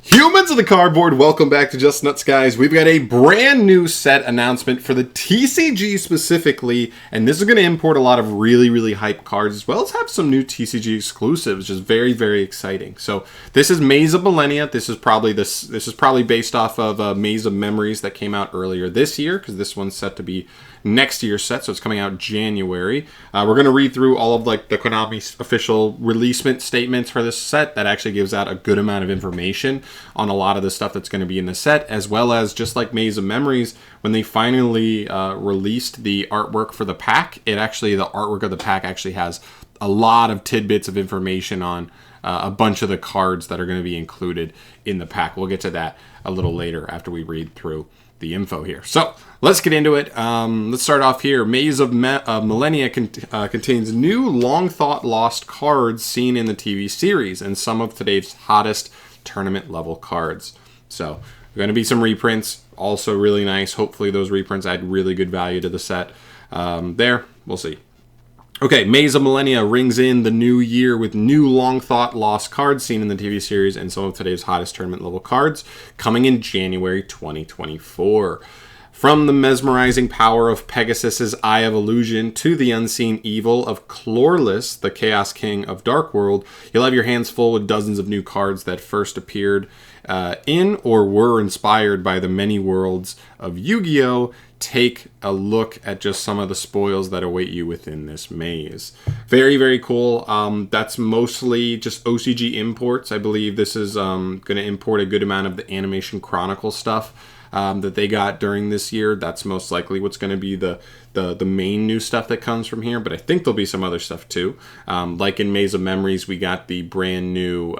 Humans of the cardboard, welcome back to Just Nuts, guys. We've got a brand new set announcement for the TCG specifically, and this is going to import a lot of really hype cards, as well as have some new TCG exclusives, which is very exciting. So this is Maze of Millennia. This is probably based off of Maze of Memories that came out earlier this year, because this one's set to be next year's set, so it's coming out January. We're going to read through all of the Konami official releasement statements for this set. That actually gives out a good amount of information on a lot of the stuff that's going to be in the set, as well as, just like Maze of Memories, when they finally released the artwork for the pack, the artwork of the pack actually has a lot of tidbits of information on a bunch of the cards that are going to be included in the pack. We'll get to that a little later after we read through the info here. So let's get into it. Let's start off here. Maze of Millennia contains new long-thought lost cards seen in the TV series and some of today's hottest tournament level cards. So going to be some reprints, also really nice. Hopefully those reprints add really good value to the set. We'll see. Okay, Maze of Millennia rings in the new year with new long-thought lost cards seen in the TV series and some of today's hottest tournament level cards coming in January 2024. From the mesmerizing power of Pegasus's Eye of Illusion to the unseen evil of Chlorlus, the Chaos King of Dark World, you'll have your hands full with dozens of new cards that first appeared in or were inspired by the many worlds of Yu-Gi-Oh! Take a look at just some of the spoils that await you within this maze. Very cool. That's mostly just OCG imports. I believe this is going to import a good amount of the Animation Chronicle stuff that they got during this year. That's most likely what's going to be the main new stuff that comes from here, but I think there'll be some other stuff too. Like in Maze of Memories, we got the brand new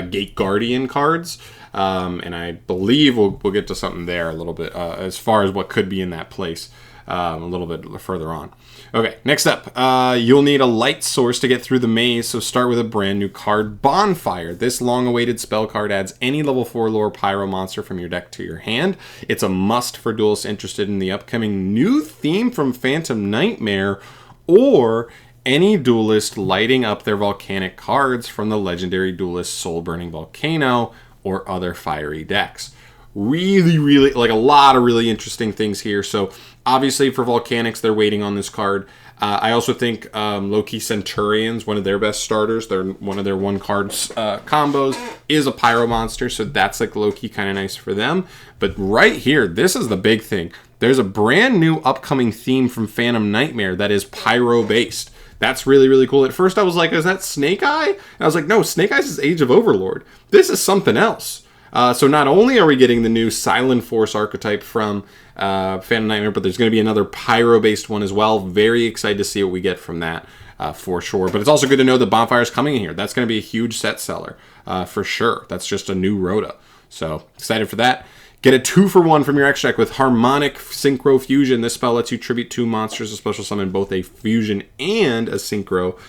Gate Guardian cards. And I believe we'll get to something there a little bit as far as what could be in that place a little bit further on. Okay, next up, you'll need a light source to get through the maze, so start with a brand new card, Bonfire. This long-awaited spell card adds any level 4 lore pyro monster from your deck to your hand. It's a must for duelists interested in the upcoming new theme from Phantom Nightmare, or any duelist lighting up their volcanic cards from the legendary duelist Soul Burning Volcano or other fiery decks. Really, like a lot of really interesting things here. So obviously for Volcanics, they're waiting on this card. I also think Low-Key Centurions, one of their best starters, one of their one cards combos is a Pyro monster, so that's like low-key kind of nice for them. But right here, this is the big thing. There's a brand new upcoming theme from Phantom Nightmare that is Pyro based. That's really cool. At first I was like, is that Snake Eye? And I was like, no, Snake Eyes is Age of Overlord. This is something else. So not only are we getting the new Silent Force archetype from Phantom Nightmare, but there's going to be another Pyro-based one as well. Very excited to see what we get from that for sure. But it's also good to know that Bonfire is coming in here. That's going to be a huge set seller for sure. That's just a new Rhoda. So excited for that. Get a 2-for-1 from your extra deck with Harmonic Synchro Fusion. This spell lets you tribute 2 monsters, a special summon both a fusion and a synchro.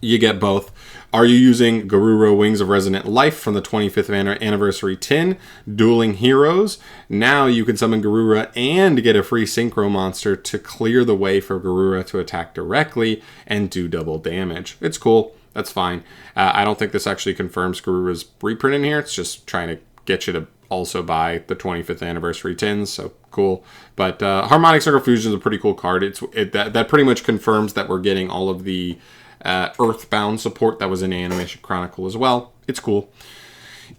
You get both. Are you using Garuro Wings of Resonant Life from the 25th Anniversary tin? Dueling Heroes. Now you can summon Garura and get a free synchro monster to clear the way for Garura to attack directly and do double damage. It's cool. That's fine. I don't think this actually confirms Garura's reprint in here. It's just trying to get you to also buy the 25th Anniversary tins, so cool. But Harmonic Circle Fusion is a pretty cool card. That pretty much confirms that we're getting all of the Earthbound support that was in Animation Chronicle as well. It's cool.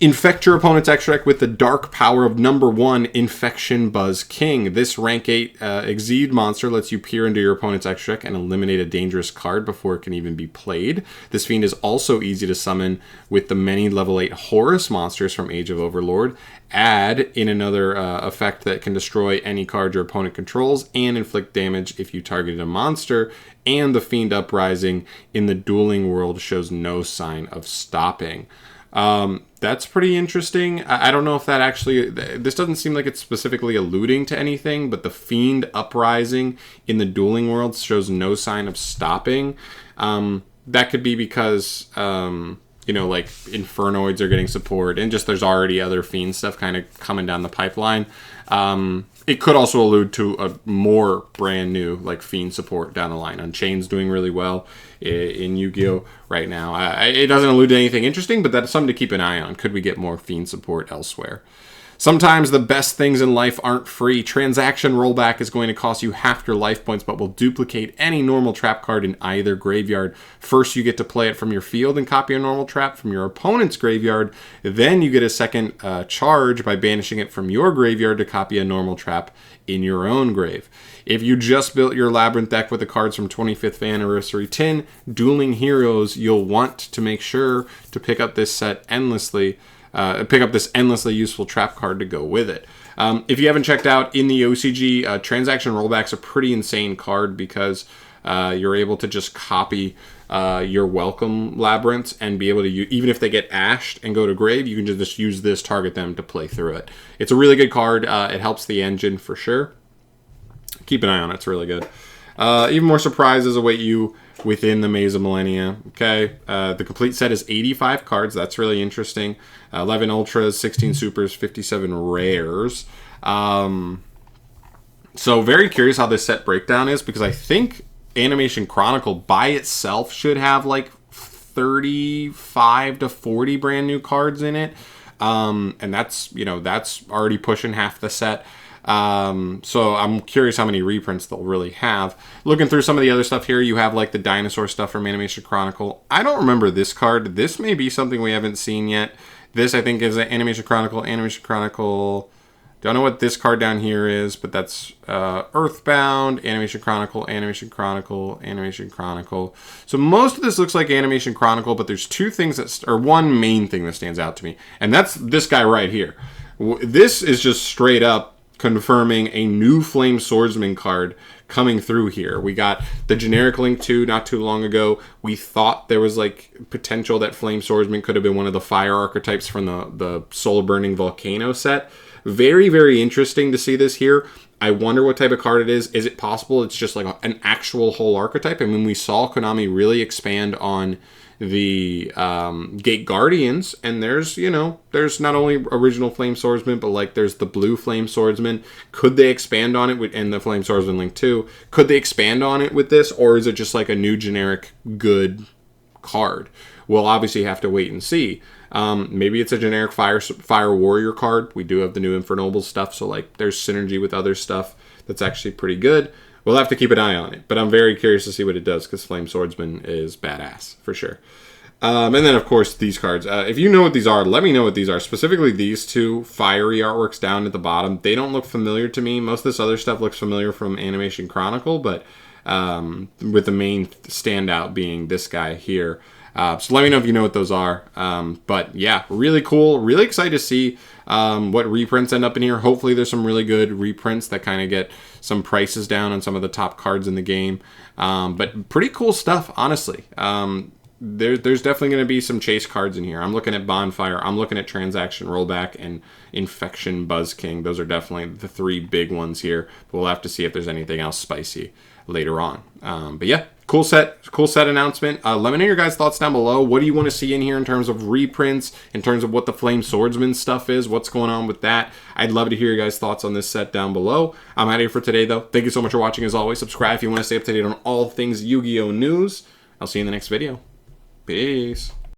Infect your opponent's extra deck with the dark power of number 1, Infection Buzz King. This rank 8 Exceed monster lets you peer into your opponent's extra deck and eliminate a dangerous card before it can even be played. This fiend is also easy to summon with the many level 8 Horus monsters from Age of Overlord. Add in another effect that can destroy any card your opponent controls and inflict damage if you targeted a monster. And the Fiend Uprising in the dueling world shows no sign of stopping. That's pretty interesting. I don't know if that actually... This doesn't seem like it's specifically alluding to anything, but the Fiend Uprising in the dueling world shows no sign of stopping. That could be because, like Infernoids are getting support, and just there's already other Fiend stuff kind of coming down the pipeline. it could also allude to a more brand new like Fiend support down the line. Unchained's doing really well in Yu-Gi-Oh right now. It doesn't allude to anything interesting, but that's something to keep an eye on. Could we get more Fiend support elsewhere? Sometimes the best things in life aren't free. Transaction rollback is going to cost you half your life points, but will duplicate any normal trap card in either graveyard. First, you get to play it from your field and copy a normal trap from your opponent's graveyard. Then you get a second charge by banishing it from your graveyard to copy a normal trap in your own grave. If you just built your Labyrinth deck with the cards from 25th Anniversary Tin, Dueling Heroes, you'll want to make sure to pick up this set endlessly. Pick up this endlessly useful trap card to go with it. If you haven't checked out in the OCG, Transaction Rollback's a pretty insane card because you're able to just copy your Welcome Labyrinths and be able to use, even if they get ashed and go to grave, you can just use this, target them to play through it. It's a really good card. It helps the engine for sure. Keep an eye on it. It's really good. Even more surprises await you within the Maze of Millennia. Okay, the complete set is 85 cards. That's really interesting. 11 Ultras, 16 Supers, 57 Rares. So very curious how this set breakdown is, because I think Animation Chronicle by itself should have like 35 to 40 brand new cards in it. And that's, you know, that's already pushing half the set. So I'm curious how many reprints they'll really have. Looking through some of the other stuff here, you have like the dinosaur stuff from Animation Chronicle. I don't remember this card. This may be something we haven't seen yet. This, I think, is an Animation Chronicle. Animation Chronicle. Don't know what this card down here is, but that's Earthbound, Animation Chronicle, Animation Chronicle, Animation Chronicle. So most of this looks like Animation Chronicle, but there's two things that, or one main thing that stands out to me, and that's this guy right here. This is just straight up confirming a new Flame Swordsman card coming through here. We got the generic Link 2 not too long ago. We thought there was like potential that Flame Swordsman could have been one of the fire archetypes from the Soul Burning Volcano set. Very, very interesting to see this here. I wonder what type of card it is. Is it possible it's just like an actual whole archetype? I mean, we saw Konami really expand on the Gate Guardians, and there's, you know, there's not only original Flame Swordsman, but like there's the blue Flame Swordsman. Could they expand on it with, and the Flame Swordsman Link 2? Could they expand on it with this, or is it just like a new generic good card? We'll obviously have to wait and see. Maybe it's a generic Fire Warrior card. We do have the new Infernoble stuff, so like there's synergy with other stuff that's actually pretty good. We'll have to keep an eye on it, but I'm very curious to see what it does, because Flame Swordsman is badass, for sure. And then, of course, these cards. If you know what these are, let me know what these are. Specifically, these two fiery artworks down at the bottom. They don't look familiar to me. Most of this other stuff looks familiar from Animation Chronicle, but with the main standout being this guy here. So let me know if you know what those are. But yeah, really cool. Really excited to see what reprints end up in here. Hopefully there's some really good reprints that kind of get some prices down on some of the top cards in the game. But pretty cool stuff, honestly. There's definitely going to be some chase cards in here. I'm looking at Bonfire. I'm looking at Transaction Rollback and Infection Buzz King. Those are definitely the three big ones here. But we'll have to see if there's anything else spicy later on. But yeah, cool set announcement. Let me know your guys' thoughts down below. What do you want to see in here in terms of reprints, in terms of what the Flame Swordsman stuff is, what's going on with that? I'd love to hear your guys' thoughts on this set down below. I'm out of here for today, though. Thank you so much for watching. As always, subscribe if you want to stay up to date on all things Yu-Gi-Oh! News. I'll see you in the next video. Peace.